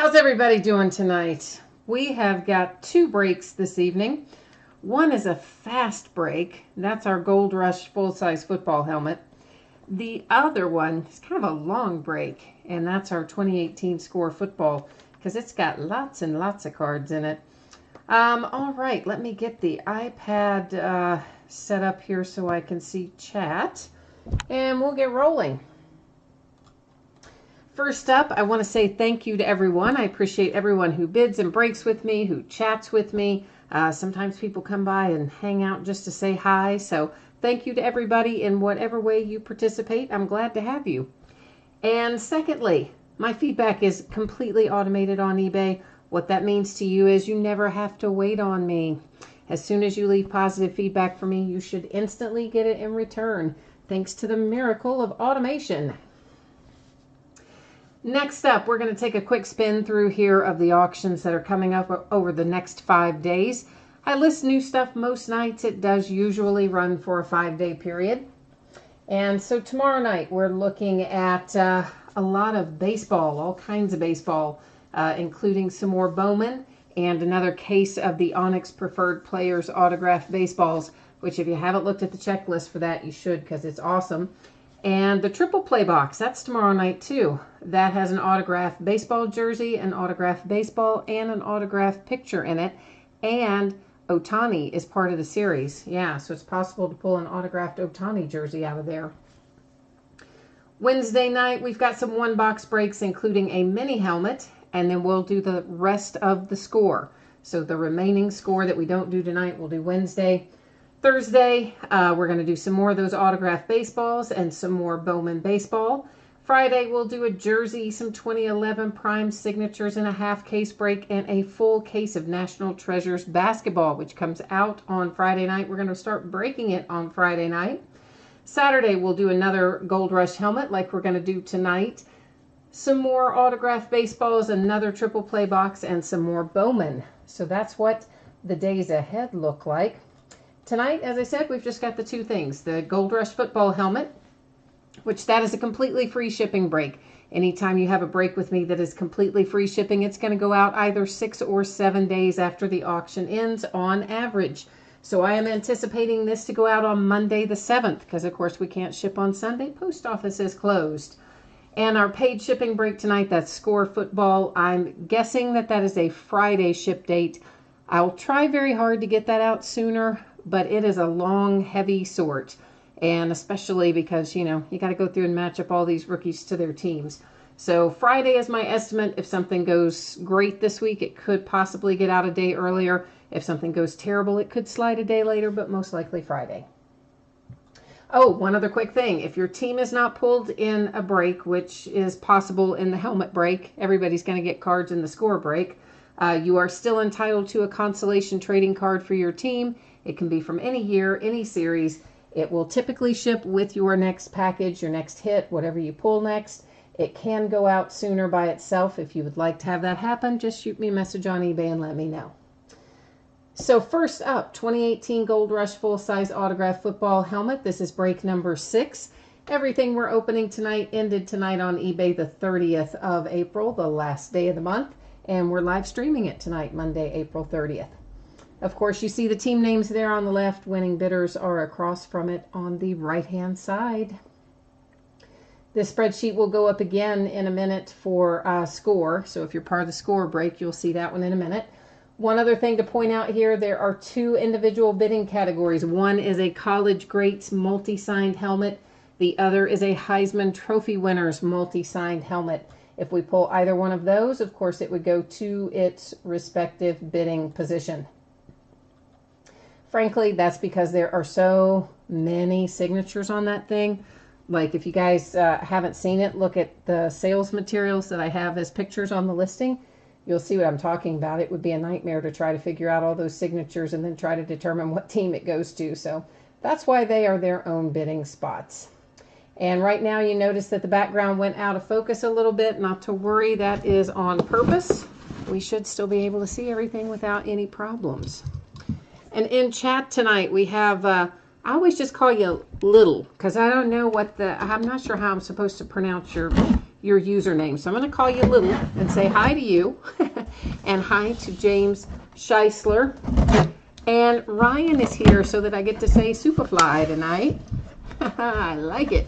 How's everybody doing tonight? We have got two breaks this evening. One is a fast break. That's our Gold Rush full-size football helmet. The other one is kind of a long break, and that's our 2018 Score football because it's got lots and lots of cards in it. All right, let me get the iPad set up here so I can see chat, and we'll get rolling. First up, I want to say thank you to everyone. I appreciate everyone who bids and breaks with me, who chats with me. Sometimes people come by and hang out just to say hi. So thank you to everybody in whatever way you participate. I'm glad to have you. And secondly, my feedback is completely automated on eBay. What that means to you is you never have to wait on me. As soon as you leave positive feedback for me, you should instantly get it in return, thanks to the miracle of automation. Next up, we're going to take a quick spin through here of the auctions that are coming up over the next 5 days. I list new stuff most nights. It does usually run for a 5-day period. And so tomorrow night, we're looking at a lot of baseball, all kinds of baseball, including some more Bowman and another case of the Onyx Preferred Players autographed baseballs, which if you haven't looked at the checklist for that, you should because it's awesome. And the triple play box, that's tomorrow night too. That has an autographed baseball jersey, an autographed baseball, and an autographed picture in it. And Ohtani is part of the series. Yeah, so it's possible to pull an autographed Ohtani jersey out of there. Wednesday night, we've got some one-box breaks, including a mini helmet, and then we'll do the rest of the score. So the remaining score that we don't do tonight, we'll do Wednesday. Thursday, we're going to do some more of those autographed baseballs and some more Bowman baseball. Friday, we'll do a jersey, some 2011 prime signatures in a half case break, and a full case of National Treasures basketball, which comes out on Friday night. We're going to start breaking it on Friday night. Saturday, we'll do another Gold Rush helmet like we're going to do tonight. Some more autographed baseballs, another triple play box, and some more Bowman. So that's what the days ahead look like. Tonight, as I said, we've just got the two things. The Gold Rush football helmet, which that is a completely free shipping break. Anytime you have a break with me that is completely free shipping, it's going to go out either 6 or 7 days after the auction ends on average. So I am anticipating this to go out on Monday the 7th because, of course, we can't ship on Sunday. Post office is closed. And our paid shipping break tonight, that's Score football. I'm guessing that that is a Friday ship date. I'll try very hard to get that out sooner, but it is a long, heavy sort, and especially because, you know, you got to go through and match up all these rookies to their teams. So Friday is my estimate. If something goes great this week, it could possibly get out a day earlier. If something goes terrible, it could slide a day later, but most likely Friday. Oh, one other quick thing. If your team is not pulled in a break, which is possible in the helmet break, everybody's going to get cards in the score break. You are still entitled to a consolation trading card for your team. It can be from any year, any series. It will typically ship with your next package, your next hit, whatever you pull next. It can go out sooner by itself. If you would like to have that happen, just shoot me a message on eBay and let me know. So first up, 2018 Gold Rush full-size autographed football helmet. This is break number 6. Everything we're opening tonight ended tonight on eBay the 30th of April, the last day of the month. And we're live streaming it tonight, Monday, April 30th. Of course, you see the team names there on the left. Winning bidders are across from it on the right-hand side. This spreadsheet will go up again in a minute for score. So if you're part of the score break, you'll see that one in a minute. One other thing to point out here, there are 2 individual bidding categories. One is a College Greats multi-signed helmet. The other is a Heisman Trophy winners multi-signed helmet. If we pull either one of those, of course, it would go to its respective bidding position. Frankly, that's because there are so many signatures on that thing. Like, if you guys haven't seen it, look at the sales materials that I have as pictures on the listing. You'll see what I'm talking about. It would be a nightmare to try to figure out all those signatures and then try to determine what team it goes to. So that's why they are their own bidding spots. And right now you notice that the background went out of focus a little bit. Not to worry, that is on purpose. We should still be able to see everything without any problems. And in chat tonight, we have, I always just call you Little, because I don't know what I'm not sure how I'm supposed to pronounce your your username. So I'm going to call you Little and say hi to you and hi to James Scheisler. And Ryan is here so that I get to say Superfly tonight. I like it.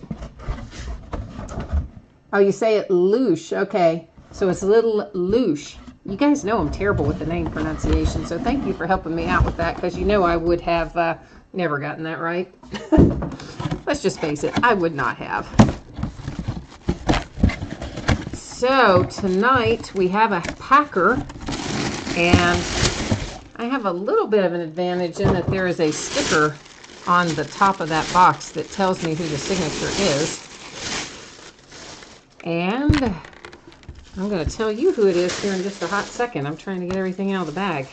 Oh, you say it Loosh. Okay, so it's Little Loosh. You guys know I'm terrible with the name pronunciation, so thank you for helping me out with that, because you know I would have never gotten that right. Let's just face it, I would not have. So tonight we have a Packer, and I have a little bit of an advantage in that there is a sticker on the top of that box that tells me who the signature is. And I'm going to tell you who it is here in just a hot second. I'm trying to get everything out of the bag.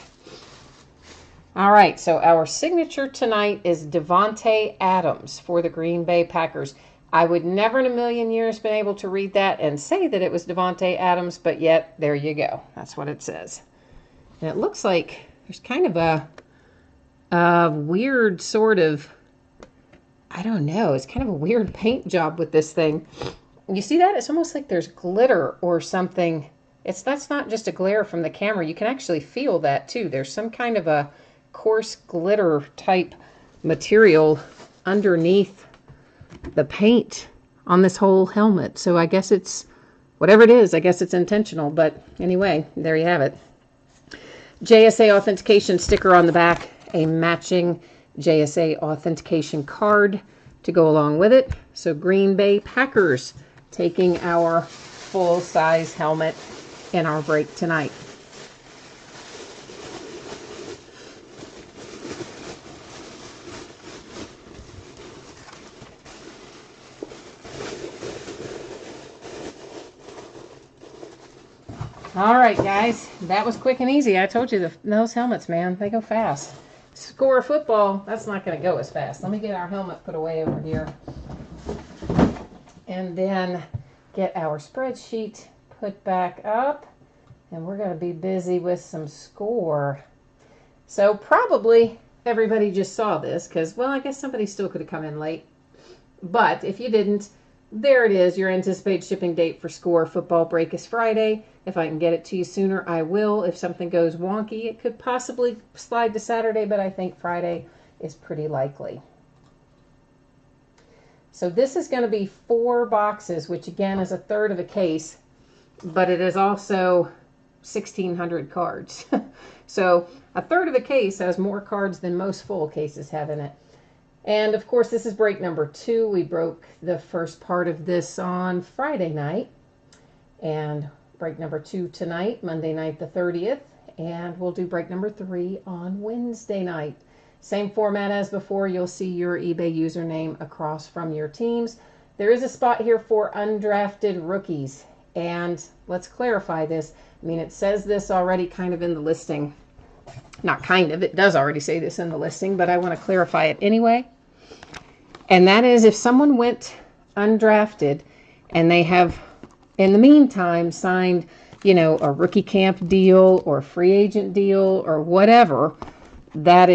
All right, so our signature tonight is Davante Adams for the Green Bay Packers. I would never in a million years been able to read that and say that it was Davante Adams, but yet there you go. That's what it says. And it looks like there's kind of a weird sort of, I don't know, it's kind of a weird paint job with this thing. You see that? It's almost like there's glitter or something. That's not just a glare from the camera. You can actually feel that too. There's some kind of a coarse glitter type material underneath the paint on this whole helmet. So I guess it's, whatever it is, I guess it's intentional. But anyway, there you have it. JSA authentication sticker on the back, a matching JSA authentication card to go along with it. So Green Bay Packers taking our full-size helmet in our break tonight. All right, guys, that was quick and easy. I told you those helmets, man, they go fast. Score football, that's not going to go as fast. Let me get our helmet put away over here. And then get our spreadsheet put back up. And we're going to be busy with some score. So probably everybody just saw this because, well, I guess somebody still could have come in late. But if you didn't, there it is. Your anticipated shipping date for score football break is Friday. If I can get it to you sooner, I will. If something goes wonky, it could possibly slide to Saturday, but I think Friday is pretty likely. So this is going to be 4 boxes, which again is a third of a case, but it is also 1,600 cards. So a third of a case has more cards than most full cases have in it. And of course, this is break number 2. We broke the first part of this on Friday night. And break number 2 tonight, Monday night the 30th. And we'll do break number 3 on Wednesday night. Same format as before. You'll see your eBay username across from your teams. There is a spot here for undrafted rookies. And let's clarify this. I mean, it says this already kind of in the listing. Not kind of, it does already say this in the listing, but I want to clarify it anyway. And that is if someone went undrafted and they have, in the meantime, signed, you know, a rookie camp deal or free agent deal or whatever, that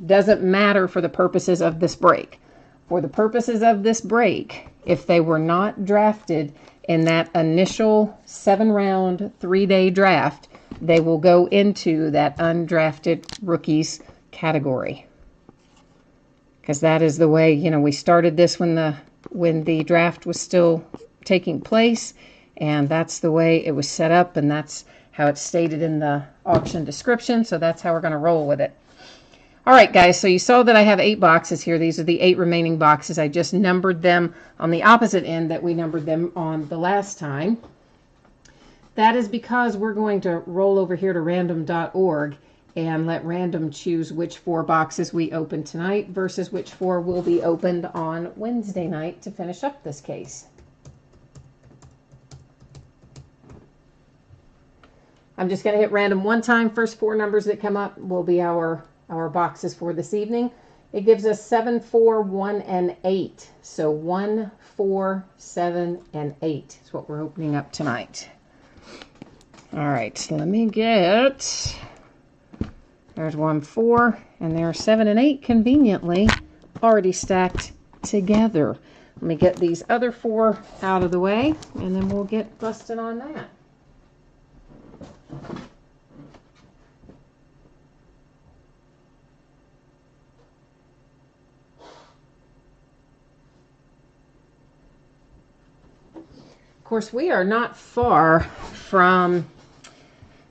doesn't matter for the purposes of this break. For the purposes of this break, if they were not drafted in that initial 7-round, 3-day draft, they will go into that undrafted rookies category. Because that is the way, you know, we started this when the draft was still taking place, and that's the way it was set up, and that's how it's stated in the auction description, so that's how we're going to roll with it. All right, guys, so you saw that I have 8 boxes here. These are the 8 remaining boxes. I just numbered them on the opposite end that we numbered them on the last time. That is because we're going to roll over here to random.org and let random choose which 4 boxes we open tonight versus which 4 will be opened on Wednesday night to finish up this case. I'm just going to hit random one time. First 4 numbers that come up will be our boxes for this evening. It gives us 7, 4, 1, and 8. So 1, 4, 7, and 8 is what we're opening up tonight. All right, let me get, there's 1, 4, and there are 7 and 8 conveniently already stacked together. Let me get these other 4 out of the way, and then we'll get busted on that. Of course, we are not far from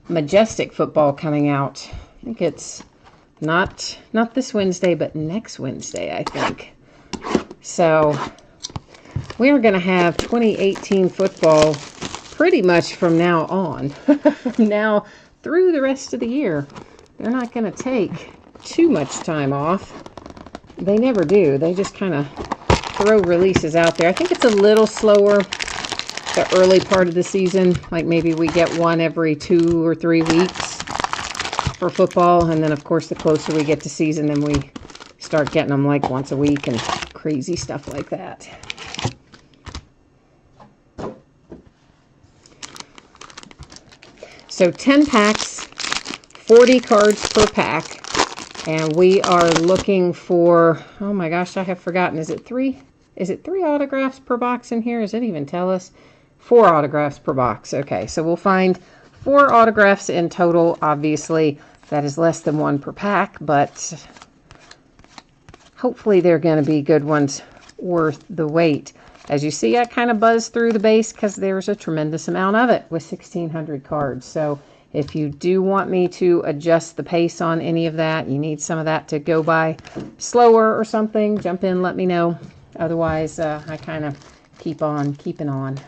Majestic football coming out. I think it's not this Wednesday, but next Wednesday, I think. So we are going to have 2018 football pretty much from now on, from now through the rest of the year. They're not going to take too much time off. They never do. They just kind of throw releases out there. I think it's a little slower the early part of the season, like maybe we get one every 2 or 3 weeks for football, and then of course the closer we get to season, then we start getting them like once a week and crazy stuff like that. So 10 packs, 40 cards per pack, and we are looking for, oh my gosh, I have forgotten, is it 3 autographs per box in here? Does it even tell us? 4 autographs per box. Okay, so we'll find 4 autographs in total. Obviously, that is less than 1 per pack, but hopefully they're going to be good ones worth the wait. As you see, I kind of buzzed through the base because there's a tremendous amount of it with 1,600 cards. So if you do want me to adjust the pace on any of that, you need some of that to go by slower or something, jump in, let me know. Otherwise, I kind of keep on keeping on.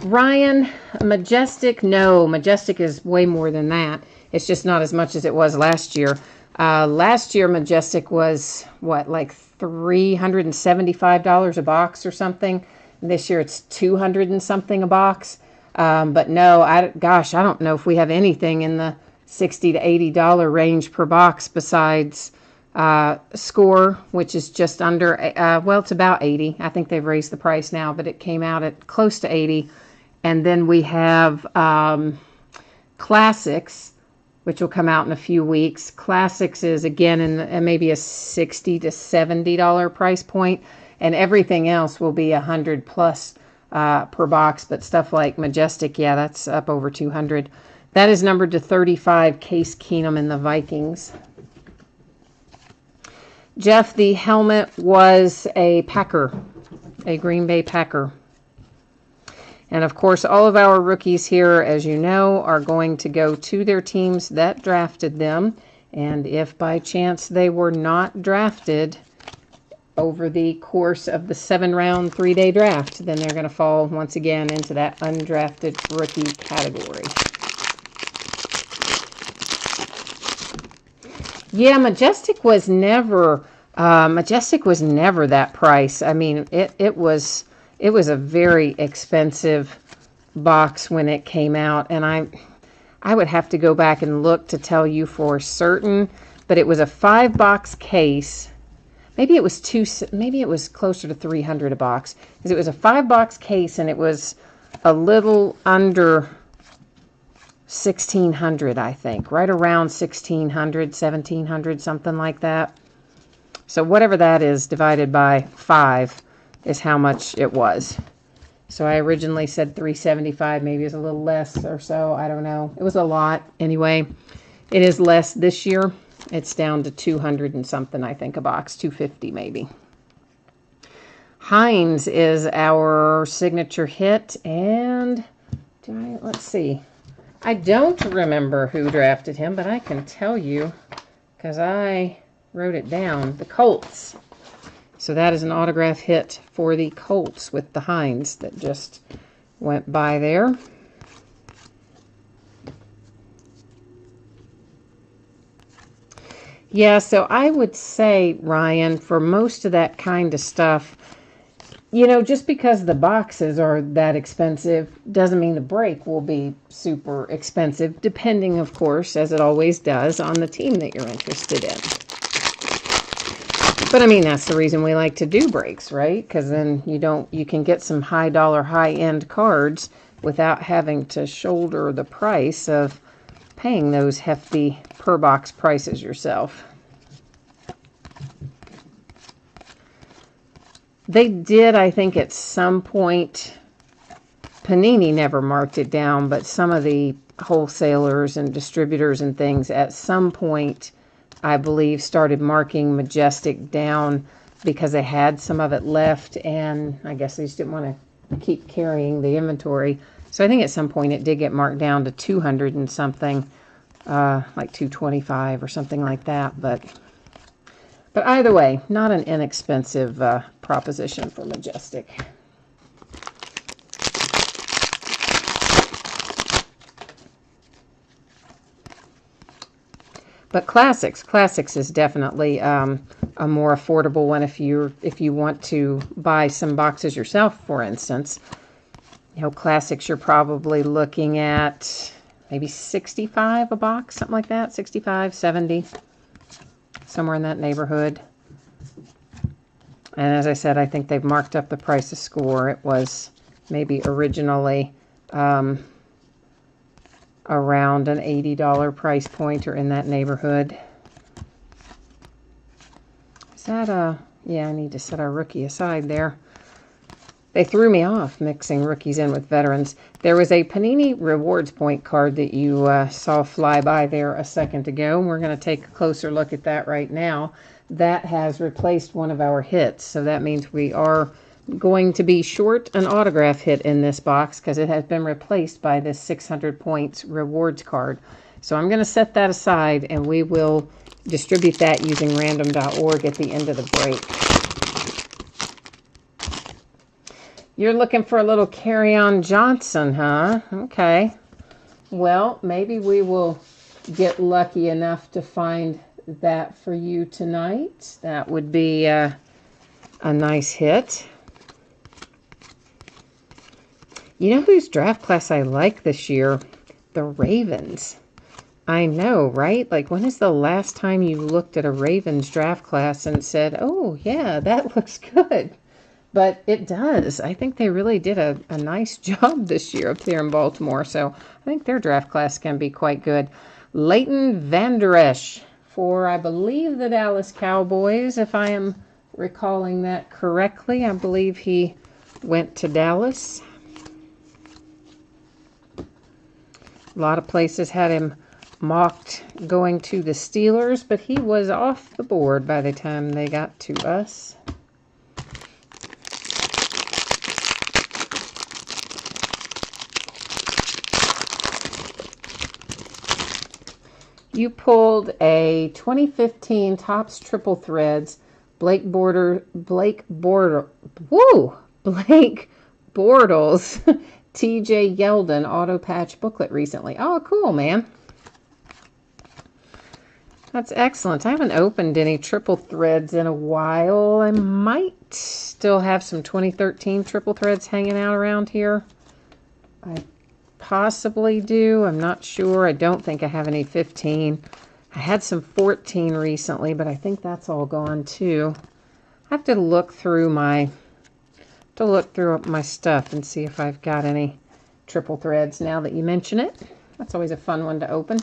Ryan, Majestic, no, Majestic is way more than that. It's just not as much as it was last year. Last year, Majestic was, what, like $375 a box or something. This year, it's $200 and something a box. But no, gosh, I don't know if we have anything in the $60 to $80 range per box besides Score, which is just under, well, it's about 80. I think they've raised the price now, but it came out at close to 80. And then we have Classics, which will come out in a few weeks. Classics is, again, in maybe a $60 to $70 price point, and everything else will be $100 plus per box. But stuff like Majestic, yeah, that's up over $200. That is numbered to 35, Case Keenum and the Vikings. Jeff, the helmet was a Packer, a Green Bay Packer. And of course, all of our rookies here, as you know, are going to go to their teams that drafted them. And if by chance they were not drafted over the course of the 7-round, 3-day draft, then they're going to fall once again into that undrafted rookie category. Yeah, Majestic was never that price. I mean, it was a very expensive box when it came out, and I would have to go back and look to tell you for certain, but it was a 5-box case. Maybe it was closer to $300 a box, because it was a 5-box case, and it was a little under $1,600, I think, right around $1,600, $1,700, something like that. So whatever that is divided by 5 is how much it was. So I originally said $375, maybe it's a little less or so, I don't know. It was a lot. Anyway, it is less this year. It's down to $200 and something, I think, a box, $250 maybe. Hines is our signature hit, and let's see. I don't remember who drafted him, but I can tell you because I wrote it down. The Colts. So that is an autograph hit for the Colts with the Hines that just went by there. Yeah, so I would say, Ryan, for most of that kind of stuff, you know, just because the boxes are that expensive doesn't mean the break will be super expensive, depending, of course, as it always does, on the team that you're interested in. But I mean, that's the reason we like to do breaks, right? Because then you can get some high dollar, high end cards without having to shoulder the price of paying those hefty per box prices yourself. They did, I think, at some point. Panini never marked it down, but some of the wholesalers and distributors and things at some point, I believe, started marking Majestic down because they had some of it left, and I guess they just didn't want to keep carrying the inventory. So I think at some point it did get marked down to 200 and something, like 225 or something like that. But either way, not an inexpensive proposition for Majestic. But Classics is definitely a more affordable one if you want to buy some boxes yourself, for instance. You know, Classics, you're probably looking at maybe $65 a box, something like that, $65, $70, somewhere in that neighborhood. And as I said, I think they've marked up the price of Score. It was maybe originally around an $80 price point or in that neighborhood. Is that yeah, I need to set our rookie aside there. They threw me off mixing rookies in with veterans. There was a Panini Rewards Point card that you saw fly by there a second ago. We're going to take a closer look at that right now. That has replaced one of our hits, so that means we are going to be short an autograph hit in this box because it has been replaced by this 600 points rewards card. So I'm going to set that aside and we will distribute that using random.org at the end of the break. You're looking for a little Kerryon Johnson, huh? Okay. Well, maybe we will get lucky enough to find that for you tonight. That would be a nice hit. You know whose draft class I like this year? The Ravens. I know, right? Like, when is the last time you looked at a Ravens draft class and said, oh, yeah, that looks good? But it does. I think they really did a nice job this year up there in Baltimore. So I think their draft class can be quite good. Leighton Vander Esch for, I believe, the Dallas Cowboys, if I am recalling that correctly. I believe he went to Dallas. A lot of places had him mocked going to the Steelers, but he was off the board by the time they got to us. You pulled a 2015 Topps Triple Threads Blake Bortles TJ Yeldon auto patch booklet recently. Oh, cool, man. That's excellent. I haven't opened any Triple Threads in a while. I might still have some 2013 Triple Threads hanging out around here. I possibly do. I'm not sure. I don't think I have any 15. I had some 14 recently, but I think that's all gone too. I have to look through my stuff and see if I've got any Triple Threads now that you mention it. That's always a fun one to open.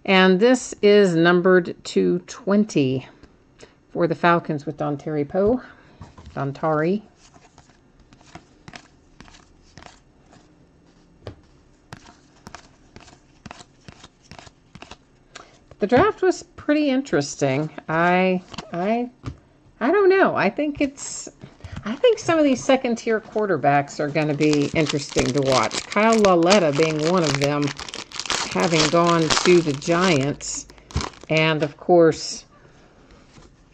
And this is numbered to 20 for the Falcons with Dontari Poe. Dontari. The draft was pretty interesting. I don't know. I think some of these second-tier quarterbacks are going to be interesting to watch. Kyle Lauletta being one of them, having gone to the Giants. And, of course,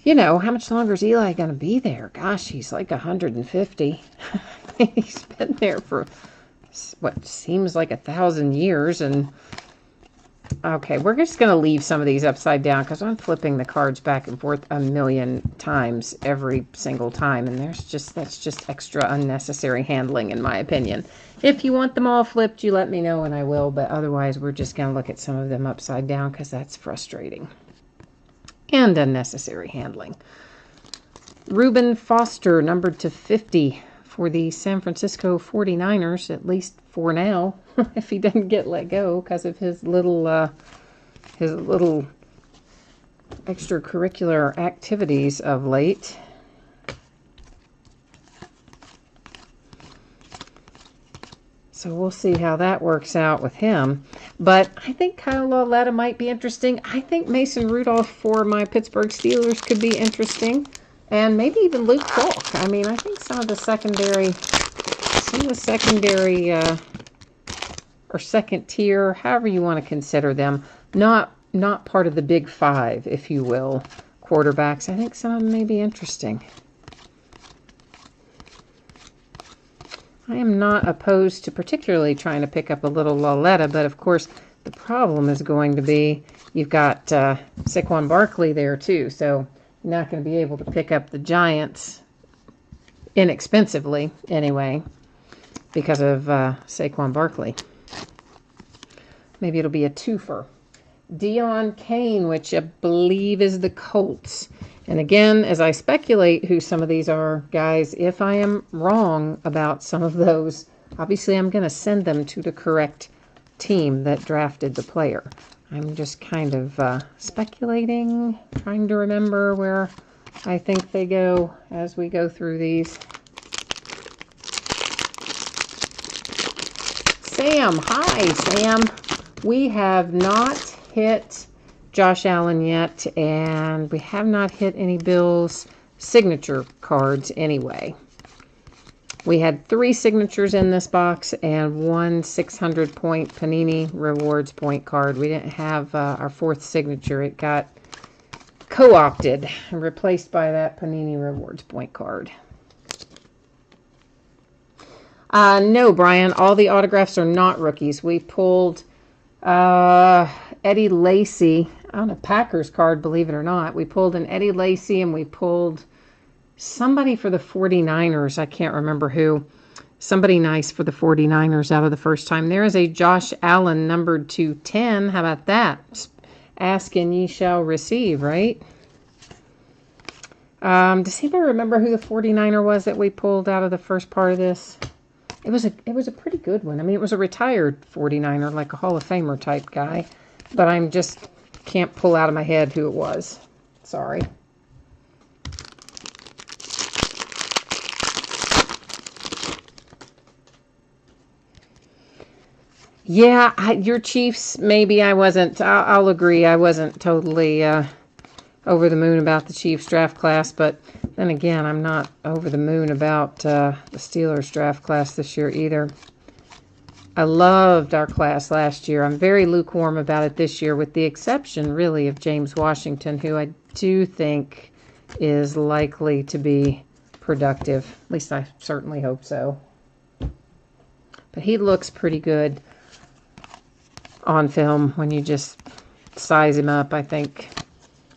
you know, how much longer is Eli going to be there? Gosh, he's like 150. He's been there for what seems like 1,000 years. And okay, we're just going to leave some of these upside down because I'm flipping the cards back and forth a million times every single time. And that's just extra unnecessary handling, in my opinion. If you want them all flipped, you let me know and I will. But otherwise, we're just going to look at some of them upside down because that's frustrating and unnecessary handling. Reuben Foster, numbered to 50 for the San Francisco 49ers, at least for now, if he doesn't get let go because of his little extracurricular activities of late. So we'll see how that works out with him. But I think Kyle Lauletta might be interesting. I think Mason Rudolph for my Pittsburgh Steelers could be interesting. And maybe even Luke Falk. I mean, I think some of the secondary or second tier, however you want to consider them, not part of the big five, if you will, quarterbacks. I think some of them may be interesting. I am not opposed to particularly trying to pick up a little Lauletta, but of course the problem is going to be you've got Saquon Barkley there too, so you're not going to be able to pick up the Giants inexpensively anyway because of Saquon Barkley. Maybe it'll be a twofer. Deion Kane, which I believe is the Colts. And again, as I speculate who some of these are, guys, if I am wrong about some of those, obviously I'm going to send them to the correct team that drafted the player. I'm just kind of speculating, trying to remember where I think they go as we go through these. Sam, hi, Sam. We have not hit Josh Allen yet, and we have not hit any Bills signature cards anyway. We had 3 signatures in this box and 1 600-point Panini Rewards point card. We didn't have our 4th signature. It got co-opted and replaced by that Panini Rewards point card. No, Brian, all the autographs are not rookies. We pulled Eddie Lacy on a Packers card, believe it or not. We pulled an Eddie Lacy and we pulled somebody for the 49ers. I can't remember who. Somebody nice for the 49ers out of the first time. There is a Josh Allen numbered to 10. How about that? Ask and ye shall receive, right? Does anybody remember who the 49er was that we pulled out of the first part of this? It was a pretty good one. I mean, it was a retired 49er, like a Hall of Famer type guy. But I'm just can't pull out of my head who it was. Sorry. Yeah, your Chiefs, maybe I wasn't. I'll agree. I wasn't totally over the moon about the Chiefs draft class. But then again, I'm not over the moon about the Steelers draft class this year either. I loved our class last year. I'm very lukewarm about it this year, with the exception, really, of James Washington, who I do think is likely to be productive. At least I certainly hope so. But he looks pretty good on film when you just size him up, I think.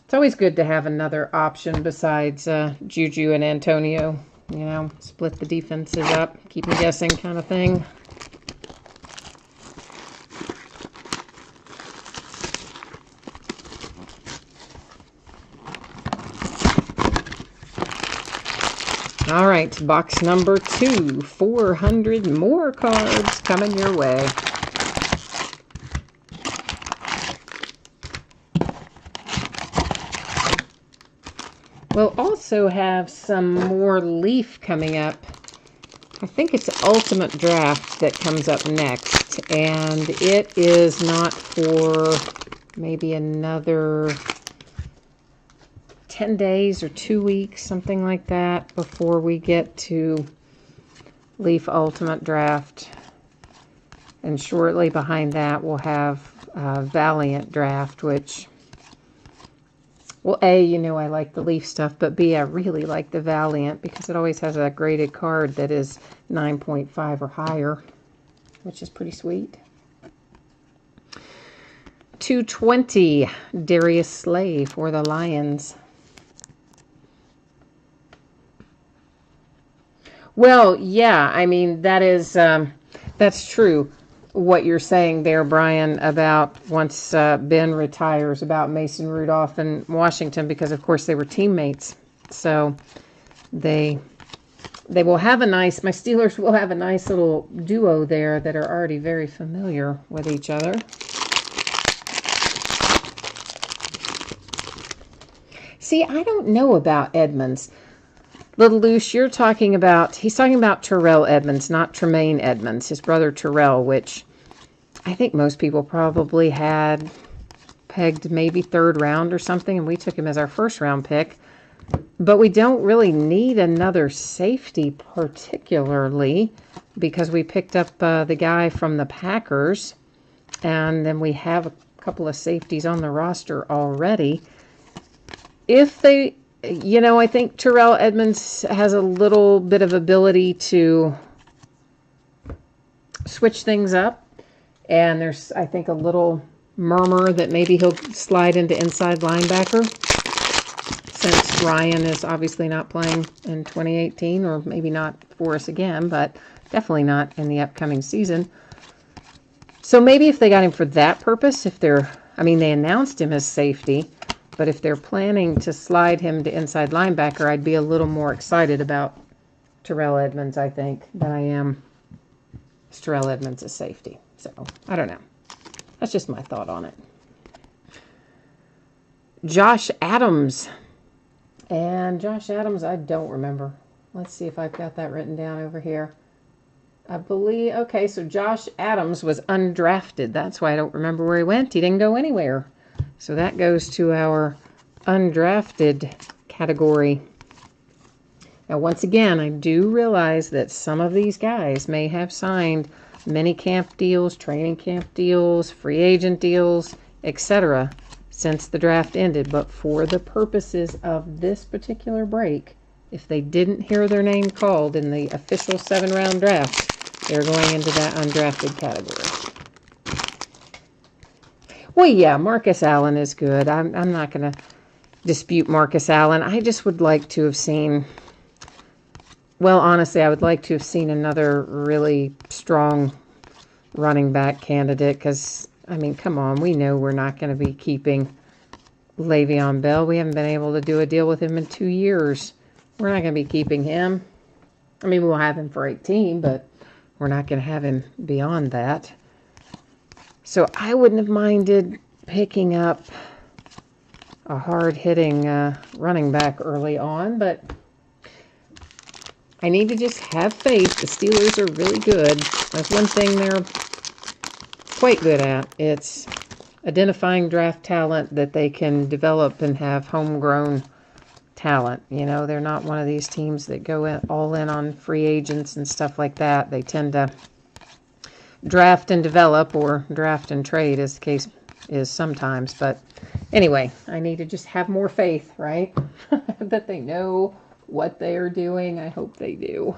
It's always good to have another option besides Juju and Antonio. You know, split the defenses up, keep them guessing kind of thing. All right, box number 2, 400 more cards coming your way. We'll also have some more Leaf coming up. I think it's Ultimate Draft that comes up next, and it is not for maybe another 10 days or 2 weeks, something like that, before we get to Leaf Ultimate Draft. And shortly behind that, we'll have Valiant Draft, which, well, A, you know I like the Leaf stuff, but B, I really like the Valiant because it always has a graded card that is 9.5 or higher, which is pretty sweet. 220, Darius Slay for the Lions. Well, yeah, I mean, that is, that's true, what you're saying there, Brian, about once Ben retires, about Mason Rudolph and Washington, because, of course, they were teammates. So they will have a nice, my Steelers will have a nice little duo there that are already very familiar with each other. See, I don't know about Edmonds. Little Loose, he's talking about Terrell Edmonds, not Tremaine Edmonds, his brother Terrell, which I think most people probably had pegged maybe 3rd round or something, and we took him as our 1st round pick. But we don't really need another safety particularly because we picked up the guy from the Packers, and then we have a couple of safeties on the roster already. If they, I think Terrell Edmonds has a little bit of ability to switch things up, and there's, I think, a little murmur that maybe he'll slide into inside linebacker, since Ryan is obviously not playing in 2018, or maybe not for us again, but definitely not in the upcoming season. So maybe if they got him for that purpose, they announced him as safety, but if they're planning to slide him to inside linebacker, I'd be a little more excited about Terrell Edmonds, I think, than I am Terrell Edmonds as safety. So, I don't know. That's just my thought on it. Josh Adams. And Josh Adams, I don't remember. Let's see if I've got that written down over here. I believe, okay, so Josh Adams was undrafted. That's why I don't remember where he went. He didn't go anywhere. So that goes to our undrafted category. Now, once again, I do realize that some of these guys may have signed mini camp deals, training camp deals, free agent deals, etc. since the draft ended. But for the purposes of this particular break, if they didn't hear their name called in the official 7-round draft, they're going into that undrafted category. Well, yeah, Marcus Allen is good. I'm not going to dispute Marcus Allen. I just would like to have seen, well, honestly, I would like to have seen another really strong running back candidate because, I mean, come on, we know we're not going to be keeping Le'Veon Bell. We haven't been able to do a deal with him in 2 years. We're not going to be keeping him. I mean, we'll have him for 18, but we're not going to have him beyond that. So I wouldn't have minded picking up a hard-hitting running back early on, but I need to just have faith. The Steelers are really good. That's one thing they're quite good at. It's identifying draft talent that they can develop and have homegrown talent. You know, they're not one of these teams that go all in on free agents and stuff like that. They tend to draft and develop, or draft and trade as the case is sometimes. But anyway, I need to just have more faith, right? That they know what they are doing. I hope they do.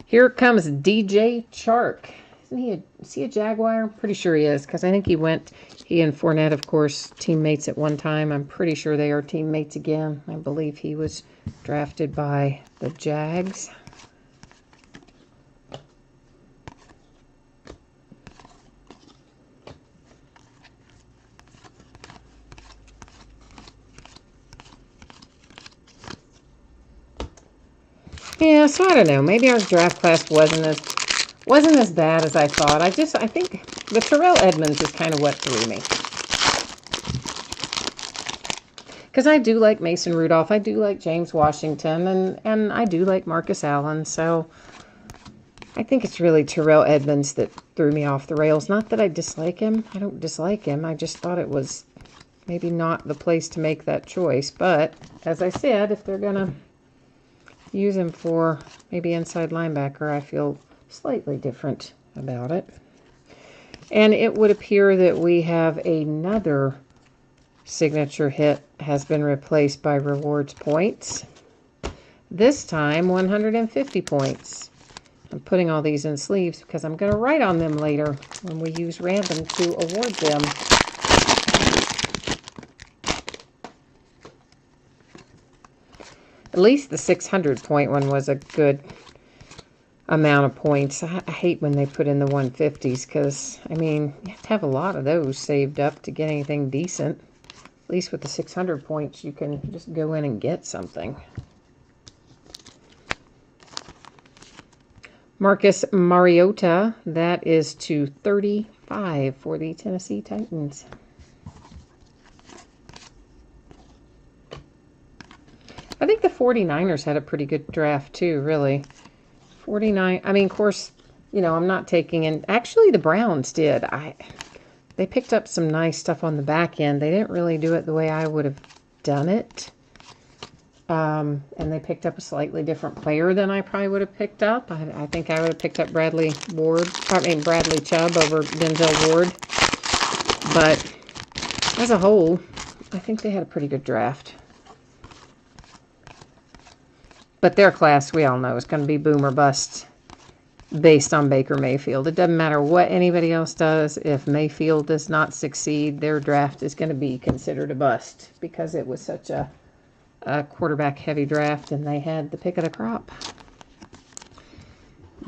Here comes DJ Chark. Is he a Jaguar? I'm pretty sure he is, because I think he and Fournette, of course, teammates at one time. I'm pretty sure they are teammates again. I believe he was drafted by the Jags. Yeah, so I don't know. Maybe our draft class wasn't as bad as I thought. I think the Terrell Edmonds is kind of what threw me. Because I do like Mason Rudolph. I do like James Washington. And I do like Marcus Allen. So I think it's really Terrell Edmonds that threw me off the rails. Not that I dislike him. I don't dislike him. I just thought it was maybe not the place to make that choice. But as I said, if they're going to use him for maybe inside linebacker, I feel slightly different about it. And it would appear that we have another signature hit has been replaced by rewards points. This time 150 points. I'm putting all these in sleeves because I'm going to write on them later when we use random to award them. At least the 600 point one was a good amount of points. I hate when they put in the 150s because, I mean, you have to have a lot of those saved up to get anything decent. At least with the 600 points, you can just go in and get something. Marcus Mariota, that is to 35 for the Tennessee Titans. I think the 49ers had a pretty good draft too, really. 49, I mean, of course, you know, I'm not taking in, actually the Browns did. They picked up some nice stuff on the back end. They didn't really do it the way I would have done it. And they picked up a slightly different player than I probably would have picked up. I think I would have picked up Bradley Chubb over Denzel Ward. But as a whole, I think they had a pretty good draft. But their class, we all know, is going to be boom or bust based on Baker Mayfield. It doesn't matter what anybody else does. If Mayfield does not succeed, their draft is going to be considered a bust because it was such a quarterback-heavy draft, and they had the pick of the crop.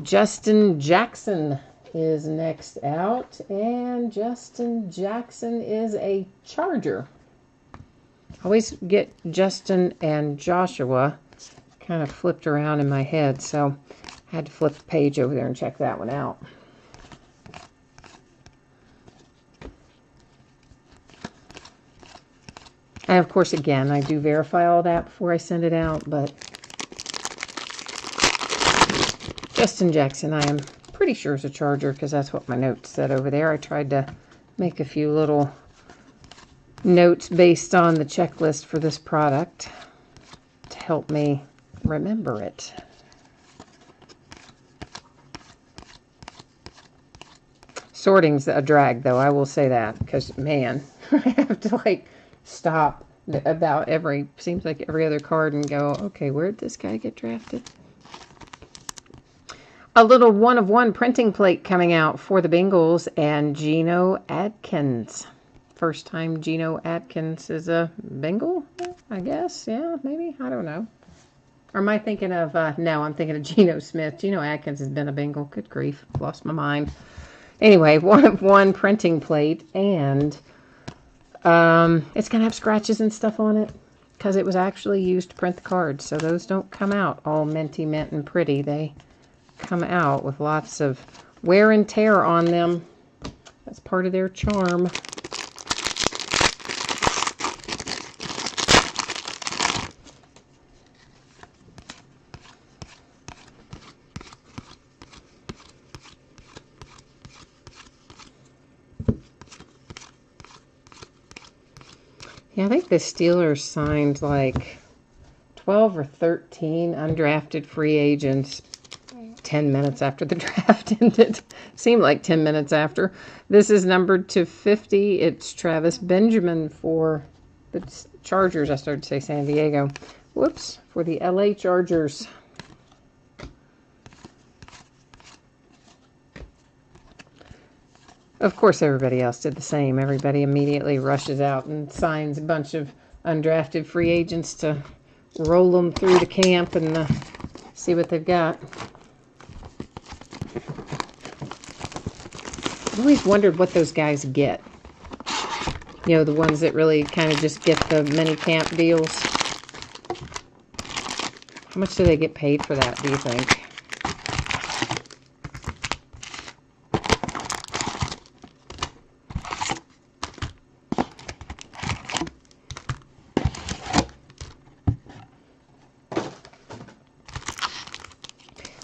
Justin Jackson is next out, and Justin Jackson is a Charger. I always get Justin and Joshua kind of flipped around in my head, so I had to flip the page over there and check that one out. And of course, again, I do verify all that before I send it out, but Justin Jackson, I am pretty sure is a Charger because that's what my notes said over there. I tried to make a few little notes based on the checklist for this product to help me remember it. Sorting's a drag, though, I will say that, because, man, I have to, like, stop about seems like every other card and go, okay, where'd this guy get drafted? A little 1-of-1 printing plate coming out for the Bengals and Geno Atkins. First time Geno Atkins is a Bengal, I guess. Yeah, maybe. I don't know. Or am I thinking of, no, I'm thinking of Geno Smith. Geno Atkins has been a Bengal. Good grief. Lost my mind. Anyway, 1-of-1 printing plate, and it's going to have scratches and stuff on it because it was actually used to print the cards. So those don't come out all minty mint and pretty. They come out with lots of wear and tear on them. That's part of their charm. Yeah, I think the Steelers signed like 12 or 13 undrafted free agents 10 minutes after the draft ended. Seemed like 10 minutes after. This is numbered to 50. It's Travis Benjamin for the Chargers. I started to say San Diego. Whoops. For the LA Chargers. Of course, everybody else did the same. Everybody immediately rushes out and signs a bunch of undrafted free agents to roll them through the camp and see what they've got. I've always wondered what those guys get. You know, the ones that really kind of just get the mini camp deals. How much do they get paid for that, do you think?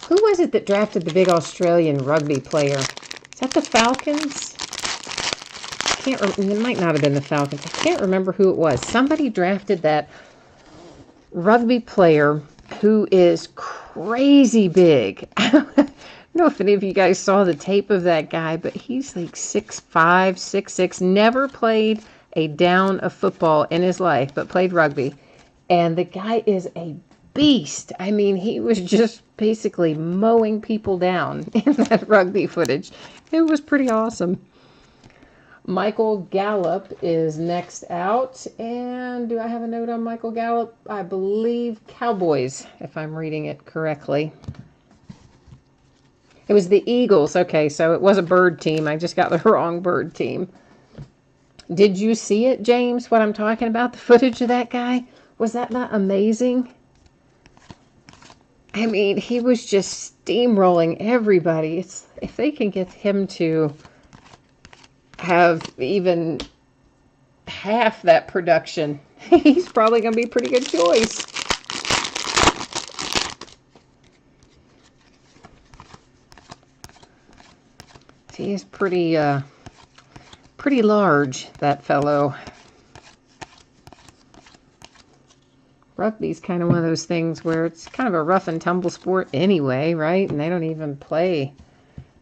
Who was it that drafted the big Australian rugby player? Is that the Falcons? It might not have been the Falcons. I can't remember who it was. Somebody drafted that rugby player who is crazy big. I don't know if any of you guys saw the tape of that guy, but he's like 6'5", 6'6", never played a down of football in his life, but played rugby. And the guy is a beast. I mean, he was just basically mowing people down in that rugby footage. It was pretty awesome. Michael Gallup is next out. And do I have a note on Michael Gallup? I believe Cowboys, if I'm reading it correctly. It was the Eagles. Okay, so it was a bird team. I just got the wrong bird team. Did you see it, James, what I'm talking about? The footage of that guy? Was that not amazing? I mean, he was just steamrolling everybody. If they can get him to have even half that production, he's probably going to be a pretty good choice. He is pretty large, that fellow. Rugby's kind of one of those things where it's kind of a rough and tumble sport anyway, right? And they don't even play.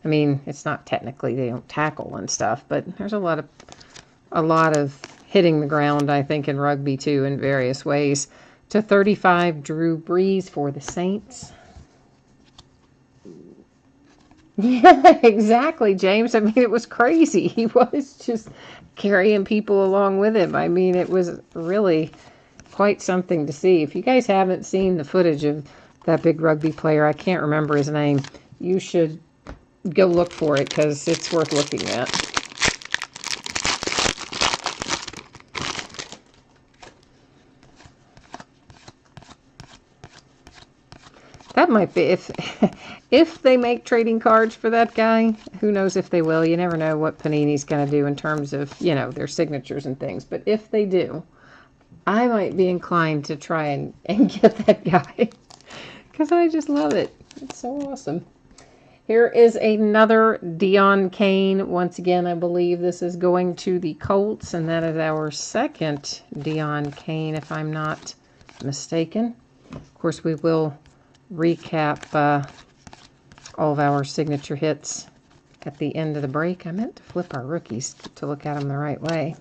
I mean, it's not technically, they don't tackle and stuff, but there's a lot of hitting the ground, I think, in rugby too, in various ways. To 35, Drew Brees for the Saints. Yeah, exactly, James. I mean, it was crazy. He was just carrying people along with him. I mean, it was really quite something to see. If you guys haven't seen the footage of that big rugby player, I can't remember his name, you should go look for it because it's worth looking at. That might be, if they make trading cards for that guy, who knows if they will. You never know what Panini's going to do in terms of, you know, their signatures and things. But if they do, I might be inclined to try and get that guy because I just love it. It's so awesome. Here is another Deon Cain. Once again, I believe this is going to the Colts, and that is our second Deon Cain, if I'm not mistaken. Of course, we will recap all of our signature hits at the end of the break. I meant to flip our rookies to look at them the right way.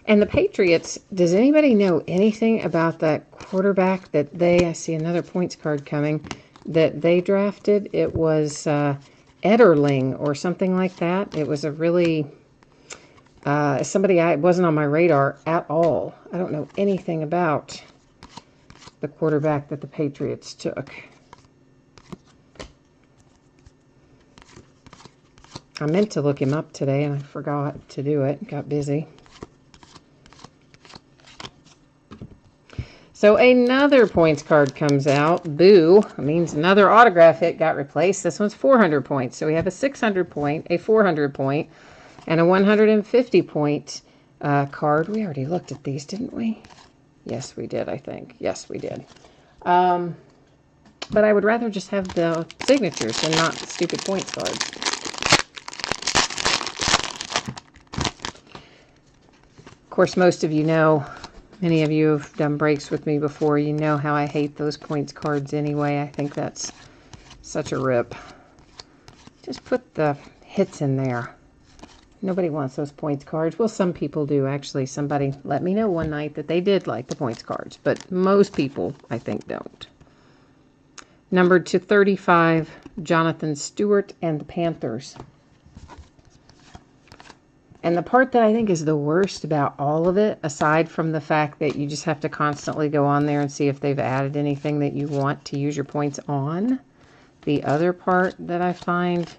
And the Patriots, does anybody know anything about that quarterback that I see another points card coming, that they drafted? It was Ederling or something like that. It was a really, somebody wasn't on my radar at all. I don't know anything about the quarterback that the Patriots took. I meant to look him up today and I forgot to do it. Got busy. So another points card comes out. Boo. It means another autograph hit got replaced. This one's 400 points. So we have a 600 point, a 400 point, and a 150 point card. We already looked at these, didn't we? Yes, we did, I think. Yes, we did. But I would rather just have the signatures and not the stupid points cards. Of course, most of you know, many of you have done breaks with me before. You know how I hate those points cards anyway. I think that's such a rip. Just put the hits in there. Nobody wants those points cards. Well, some people do, actually. Somebody let me know one night that they did like the points cards, but most people, I think, don't. Numbered to 35, Jonathan Stewart and the Panthers. And the part that I think is the worst about all of it, aside from the fact that you just have to constantly go on there and see if they've added anything that you want to use your points on, the other part that I find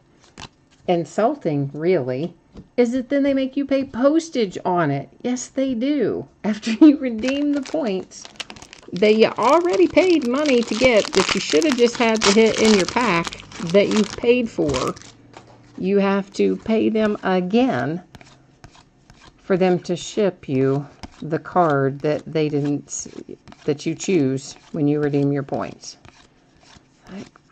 insulting, really, is that then they make you pay postage on it. Yes, they do. After you redeem the points that you already paid money to get, that you should have just had the hit in your pack that you paid for, you have to pay them again for them to ship you the card that that you choose when you redeem your points.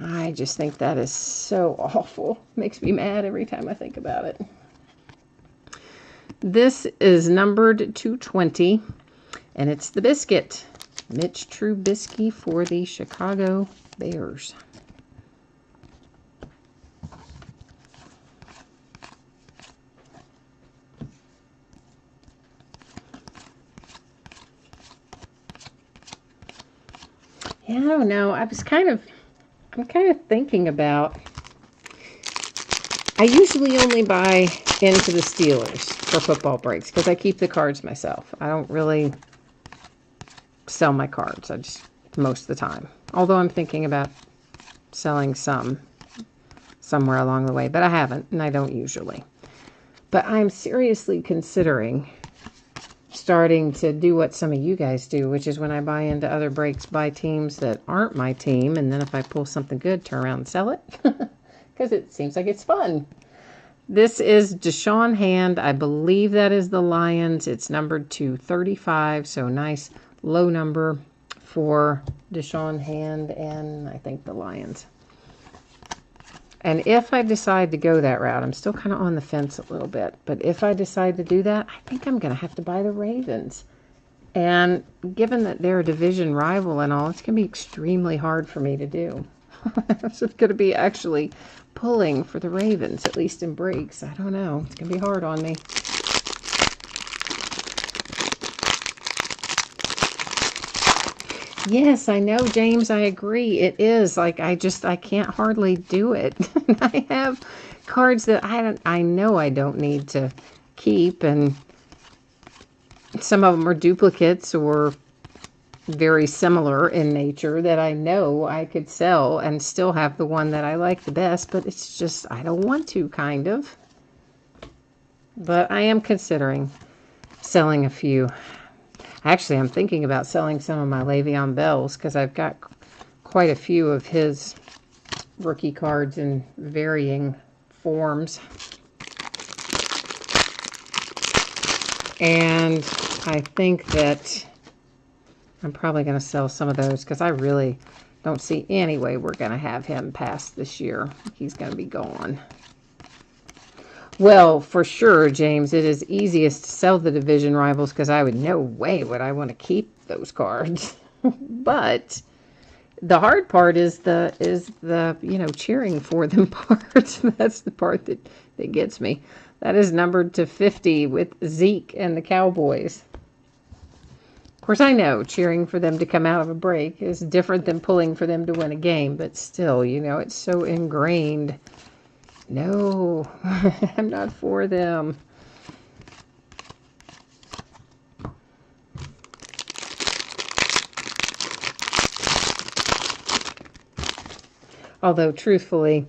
I just think that is so awful. Makes me mad every time I think about it. This is numbered to 20, and it's the biscuit. Mitch Trubisky for the Chicago Bears. Yeah, I don't know. I'm kind of thinking about, I usually only buy into the Steelers for football breaks because I keep the cards myself. I don't really sell my cards. I just, most of the time. Although I'm thinking about selling some somewhere along the way, but I haven't, and I don't usually. But I'm seriously considering starting to do what some of you guys do, which is when I buy into other breaks, buy teams that aren't my team, and then if I pull something good, turn around and sell it, because it seems like it's fun. This is Deshaun Hand. I believe that is the Lions. It's numbered to 35, so nice low number for Deshaun Hand and I think the Lions. And if I decide to go that route, I'm still kind of on the fence a little bit, but if I decide to do that, I think I'm going to have to buy the Ravens. And given that they're a division rival and all, it's going to be extremely hard for me to do. It's going to be actually pulling for the Ravens, at least in breaks. I don't know. It's going to be hard on me. Yes, I know, James. I agree. It is like I can't hardly do it. I have cards that I know I don't need to keep, and some of them are duplicates or very similar in nature that I know I could sell and still have the one that I like the best, but it's just I don't want to, kind of. But I am considering selling a few. Actually, I'm thinking about selling some of my Le'Veon Bells because I've got quite a few of his rookie cards in varying forms. And I think that I'm probably going to sell some of those because I really don't see any way we're going to have him past this year. He's going to be gone. Well, for sure, James, it is easiest to sell the division rivals because I would no way would I want to keep those cards. But the hard part is the cheering for them part. That's the part that gets me. That is numbered to 50 with Zeke and the Cowboys. Of course, I know cheering for them to come out of a break is different than pulling for them to win a game, but still, it's so ingrained. No, I'm not for them. Although, truthfully,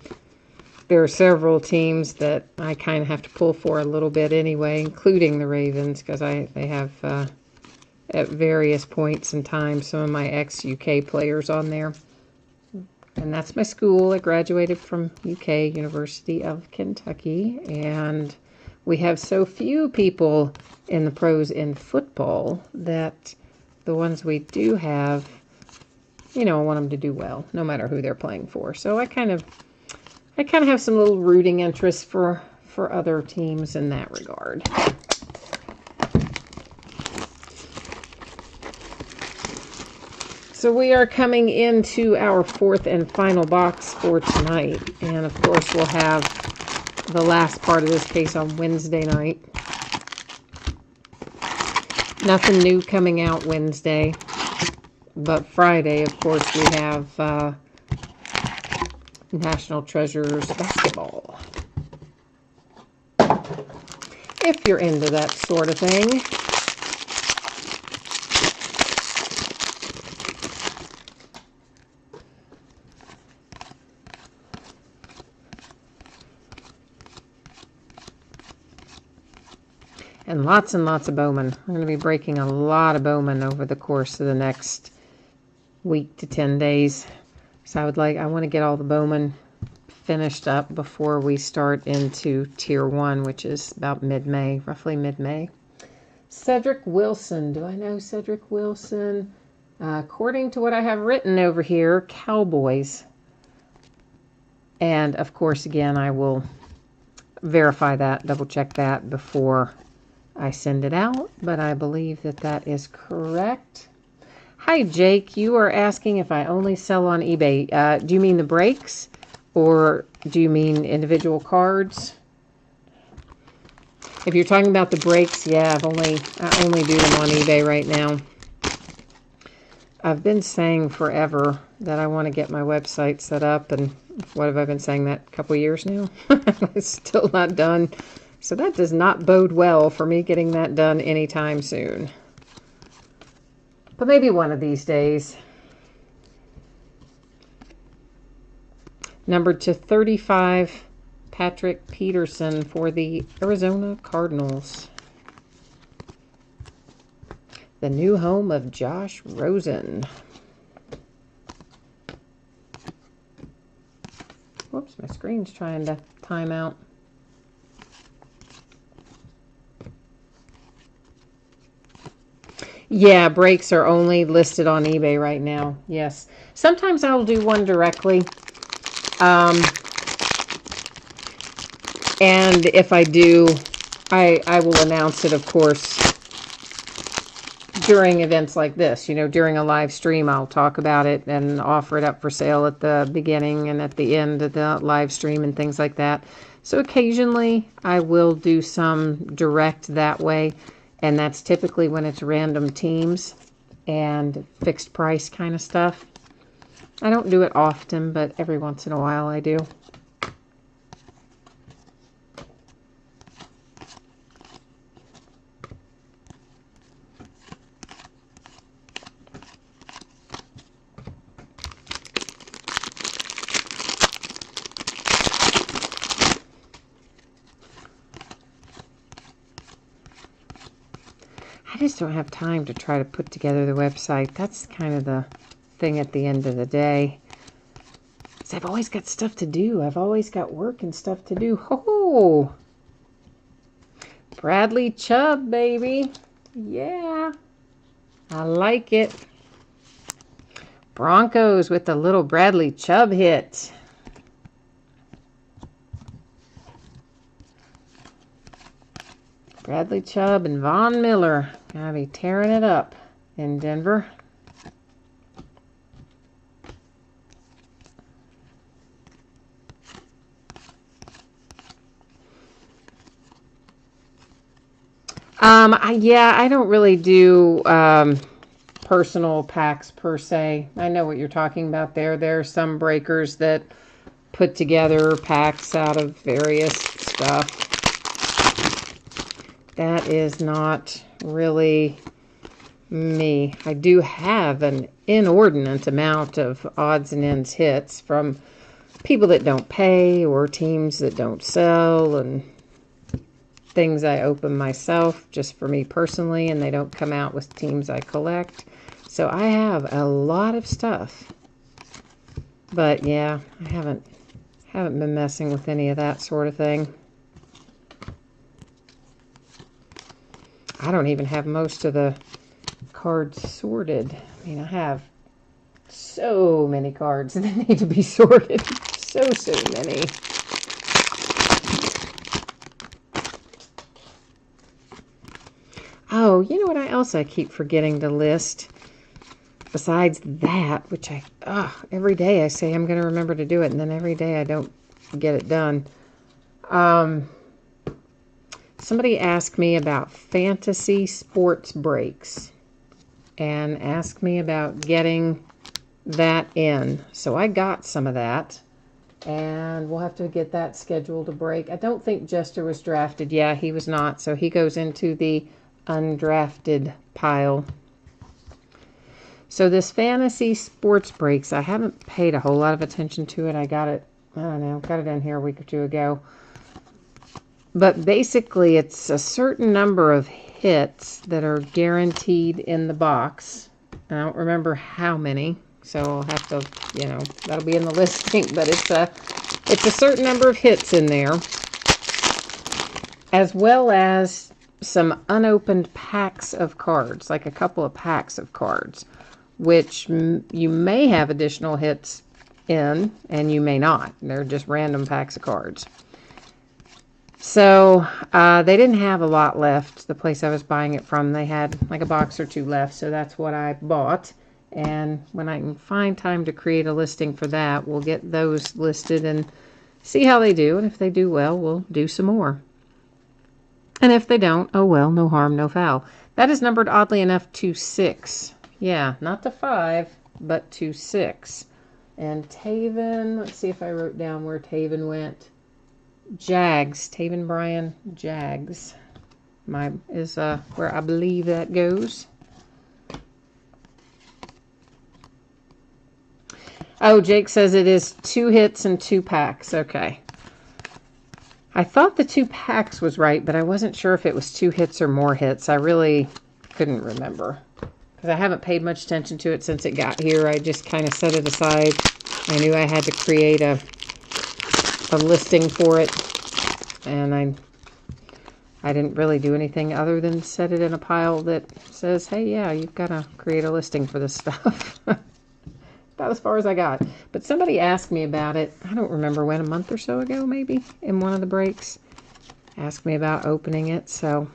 there are several teams that I kind of have to pull for a little bit anyway, including the Ravens, because they have, at various points in time, some of my ex-UK players on there. And that's my school. I graduated from UK, University of Kentucky. And we have so few people in the pros in football that the ones we do have, I want them to do well, no matter who they're playing for. So I kind of have some little rooting interest for other teams in that regard. So we are coming into our fourth and final box for tonight. And of course, we'll have the last part of this case on Wednesday night. Nothing new coming out Wednesday. But Friday, of course, we have National Treasures basketball. If you're into that sort of thing. And lots of Bowman. I'm going to be breaking a lot of Bowman over the course of the next week to 10 days. So I want to get all the Bowman finished up before we start into Tier 1, which is about mid-May, roughly mid-May. Cedric Wilson. Do I know Cedric Wilson? According to what I have written over here, Cowboys. And, of course, again, I will verify that, double-check that before I send it out, but I believe that is correct. Hi, Jake. You are asking if I only sell on eBay. Do you mean the breaks, or do you mean individual cards? If you're talking about the breaks, yeah, I only do them on eBay right now. I've been saying forever that I want to get my website set up, and what have I been saying that a couple years now? It's still not done. So that does not bode well for me getting that done anytime soon. But maybe one of these days. Number to 35, Patrick Peterson for the Arizona Cardinals. The new home of Josh Rosen. Whoops, my screen's trying to time out. Yeah, breaks are only listed on eBay right now. Yes. Sometimes I'll do one directly. And if I do, I will announce it, of course, during events like this. You know, during a live stream, I'll talk about it and offer it up for sale at the beginning and at the end of the live stream and things like that. So occasionally I will do some direct that way, and that's typically when it's random teams and fixed price kind of stuff. I don't do it often, but every once in a while I do. I just don't have time to try to put together the website. That's kind of the thing at the end of the day. 'Cause I've always got stuff to do. I've always got work and stuff to do. Oh, Bradley Chubb, baby. Yeah, I like it. Broncos with the little Bradley Chubb hit. Bradley Chubb and Von Miller. Gonna be tearing it up in Denver. I don't really do personal packs per se. I know what you're talking about there. There are some breakers that put together packs out of various stuff. That is not really me. I do have an inordinate amount of odds and ends hits from people that don't pay or teams that don't sell and things I open myself just for me personally, and they don't come out with teams I collect. So I have a lot of stuff. But yeah, I haven't been messing with any of that sort of thing. I don't even have most of the cards sorted. I mean, I have so many cards that need to be sorted. So many. Oh, you know what else I keep forgetting to list? Besides that, which every day I say I'm going to remember to do it, and then every day I don't get it done. Somebody asked me about fantasy sports breaks and asked me about getting that in. So I got some of that, and we'll have to get that scheduled to break. I don't think Jester was drafted. Yeah, he was not. So he goes into the undrafted pile. So this fantasy sports breaks, I haven't paid a whole lot of attention to it. I got it, I don't know, got it in here a week or two ago. But basically, it's a certain number of hits that are guaranteed in the box. I don't remember how many, so I'll have to, that'll be in the listing. But it's a certain number of hits in there, as well as some unopened packs of cards, like a couple of packs of cards, which you may have additional hits in, and you may not. They're just random packs of cards. So they didn't have a lot left. The place I was buying it from, they had like a box or two left, so that's what I bought. And when I can find time to create a listing for that, we'll get those listed and see how they do. And if they do well, we'll do some more. And if they don't, oh well, no harm, no foul. That is numbered, oddly enough, to 6. Yeah, not to 5, but to 6. And Taven, let's see if I wrote down where Taven went. Jags, Taven Bryan, Jags. Is where I believe that goes. Oh, Jake says it is 2 hits and 2 packs. Okay. I thought the 2 packs was right, but I wasn't sure if it was 2 hits or more hits. I really couldn't remember, because I haven't paid much attention to it since it got here. I just kind of set it aside. I knew I had to create a listing for it, and I didn't really do anything other than set it in a pile that says, hey, yeah, you've got to create a listing for this stuff. About as far as I got. But somebody asked me about it, I don't remember when, a month or so ago maybe, in one of the breaks. Asked me about opening it, so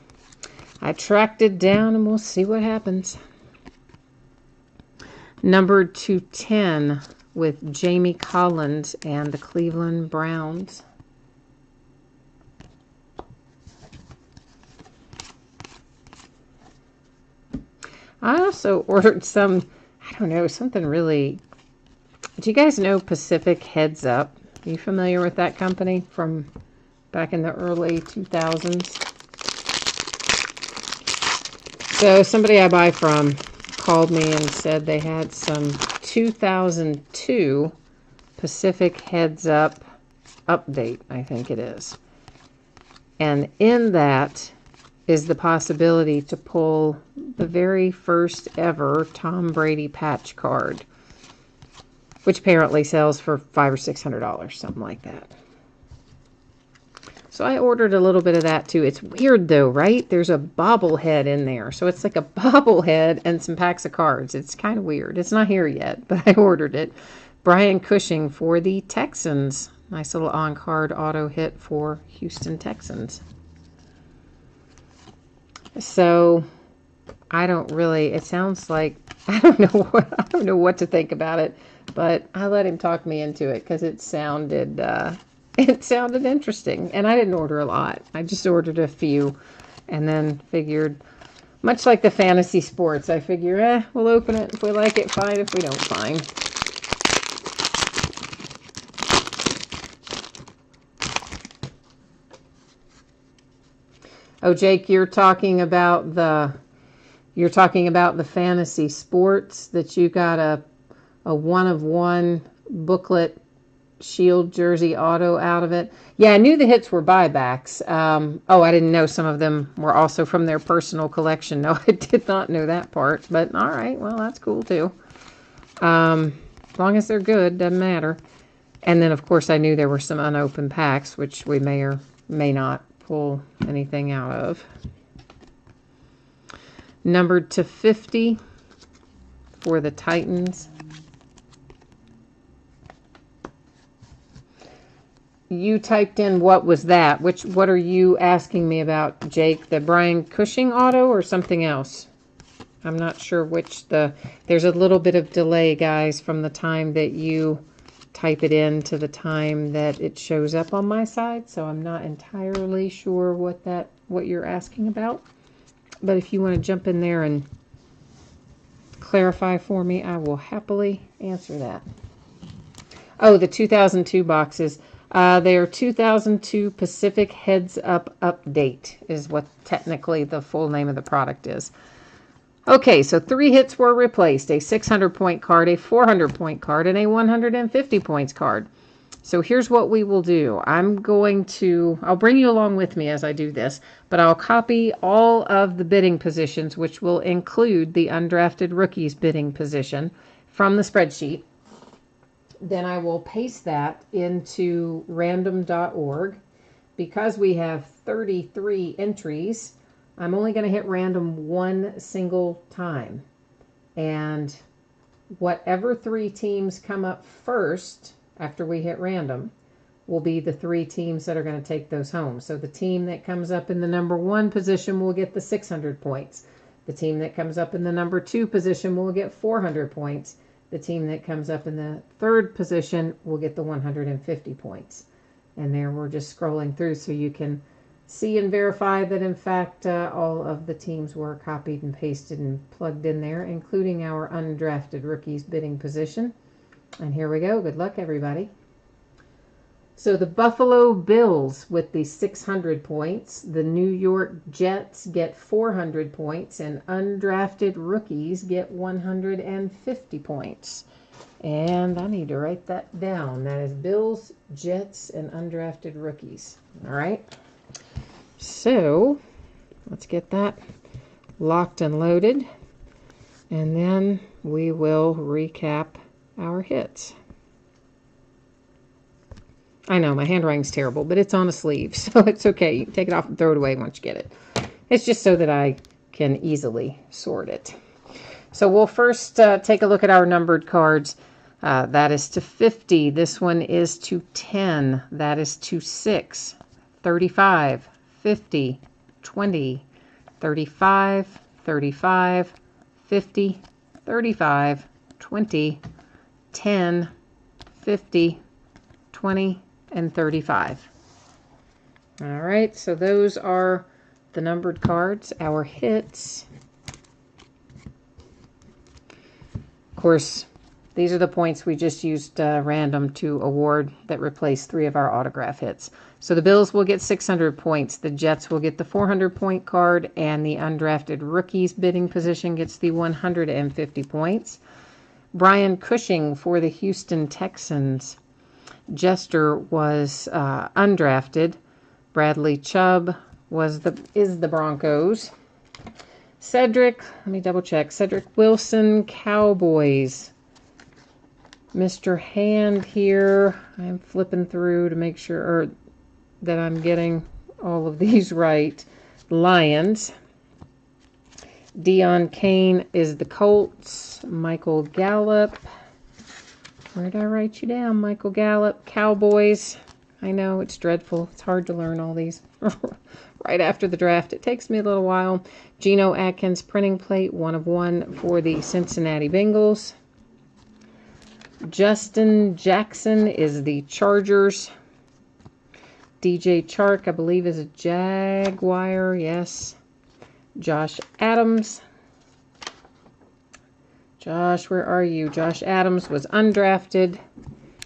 I tracked it down and we'll see what happens. Number 210 with Jamie Collins and the Cleveland Browns. I also ordered some, I don't know, something really... Do you guys know Pacific Heads Up? Are you familiar with that company from back in the early 2000s? So somebody I buy from called me and said they had some 2002 Pacific Heads Up update, I think it is. And in that is the possibility to pull the very first ever Tom Brady patch card, which apparently sells for $500 or $600, something like that. So I ordered a little bit of that too. It's weird though, right? There's a bobblehead in there. So it's like a bobblehead and some packs of cards. It's kind of weird. It's not here yet, but I ordered it. Brian Cushing for the Texans. Nice little on-card auto hit for Houston Texans. So I don't really, it sounds like, I don't know what to think about it, but I let him talk me into it because it sounded interesting. And I didn't order a lot. I just ordered a few and then figured, much like the fantasy sports, I figure, we'll open it. If we like it, fine. If we don't, fine. Oh, Jake, you're talking about the fantasy sports that you got a 1-of-1 booklet Shield jersey auto out of it. Yeah, I knew the hits were buybacks. Oh, I didn't know some of them were also from their personal collection. No, I did not know that part. But all right, well, that's cool too. As long as they're good, doesn't matter. And then, of course, I knew there were some unopened packs, which we may or may not pull anything out of. Numbered to 50 for the Titans. You typed in what was that? What are you asking me about, Jake? The Brian Cushing auto or something else? I'm not sure which there's a little bit of delay, guys, from the time that you type it in to the time that it shows up on my side, so I'm not entirely sure what you're asking about. But if you want to jump in there and clarify for me, I will happily answer that. Oh, the 2002 boxes. They are 2002 Pacific Heads Up Update is what technically the full name of the product is. Okay, so 3 hits were replaced. A 600-point card, a 400-point card, and a 150 points card. So here's what we will do. I'll bring you along with me as I do this, but I'll copy all of the bidding positions, which will include the undrafted rookies bidding position from the spreadsheet. Then I will paste that into random.org. Because we have 33 entries, I'm only going to hit random one single time. And whatever 3 teams come up first after we hit random will be the 3 teams that are going to take those home. So the team that comes up in the number 1 position will get the 600 points. The team that comes up in the number 2 position will get 400 points. The team that comes up in the 3rd position will get the 150 points. And there we're just scrolling through so you can see and verify that in fact all of the teams were copied and pasted and plugged in there, including our undrafted rookies bidding position. And here we go. Good luck, everybody. So the Buffalo Bills with the 600 points, the New York Jets get 400 points, and undrafted rookies get 150 points. And I need to write that down. That is Bills, Jets, and undrafted rookies. All right. So let's get that locked and loaded, and then we will recap our hits. I know my handwriting's terrible, but it's on a sleeve, so it's okay. You can take it off and throw it away once you get it. It's just so that I can easily sort it. So we'll first take a look at our numbered cards. That is to 50. This one is to 10. That is to 6. 35, 50, 20, 35, 35, 50, 35, 20, 10, 50, 20, and 35. All right, so those are the numbered cards, our hits. Of course, these are the points we just used random to award that replaced 3 of our autograph hits. So the Bills will get 600 points. The Jets will get the 400-point card, and the undrafted rookies bidding position gets the 150 points. Brian Cushing for the Houston Texans. Jester was undrafted. Bradley Chubb is the Broncos. Cedric, let me double check. Cedric Wilson, Cowboys. Mr. Hand here, I'm flipping through to make sure that I'm getting all of these right. Lions. Dion Kane is the Colts. Michael Gallup. Where did I write you down? Michael Gallup. Cowboys. I know, it's dreadful. It's hard to learn all these right after the draft. It takes me a little while. Geno Atkins printing plate, 1 of 1 for the Cincinnati Bengals. Justin Jackson is the Chargers. DJ Chark, I believe, is a Jaguar. Yes. Josh Adams. Josh, where are you? Josh Adams was undrafted.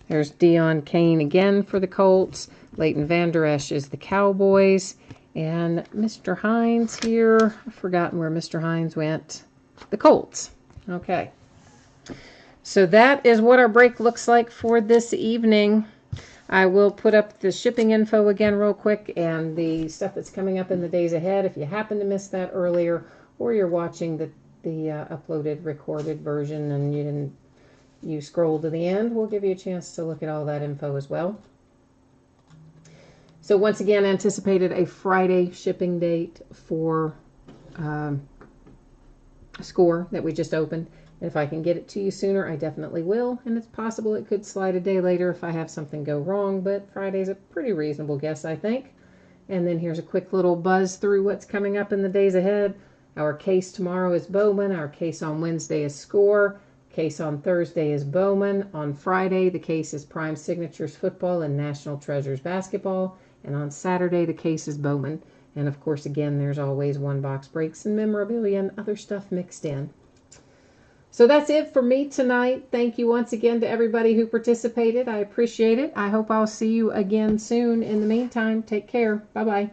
There's Dion Kane again for the Colts. Leighton Vander Esch is the Cowboys. And Mr. Hines here. I've forgotten where Mr. Hines went. The Colts. Okay. So that is what our break looks like for this evening. I will put up the shipping info again real quick and the stuff that's coming up in the days ahead. If you happen to miss that earlier, or you're watching the uploaded recorded version and you scroll to the end, we'll give you a chance to look at all that info as well. So once again, anticipated a Friday shipping date for a score that we just opened. If I can get it to you sooner, I definitely will. And it's possible it could slide a day later if I have something go wrong, but Friday's a pretty reasonable guess, I think. And then here's a quick little buzz through what's coming up in the days ahead. Our case tomorrow is Bowman. Our case on Wednesday is Score. Case on Thursday is Bowman. On Friday, the case is Prime Signatures Football and National Treasures Basketball. And on Saturday, the case is Bowman. And of course, again, there's always one box breaks and memorabilia and other stuff mixed in. So that's it for me tonight. Thank you once again to everybody who participated. I appreciate it. I hope I'll see you again soon. In the meantime, take care. Bye-bye.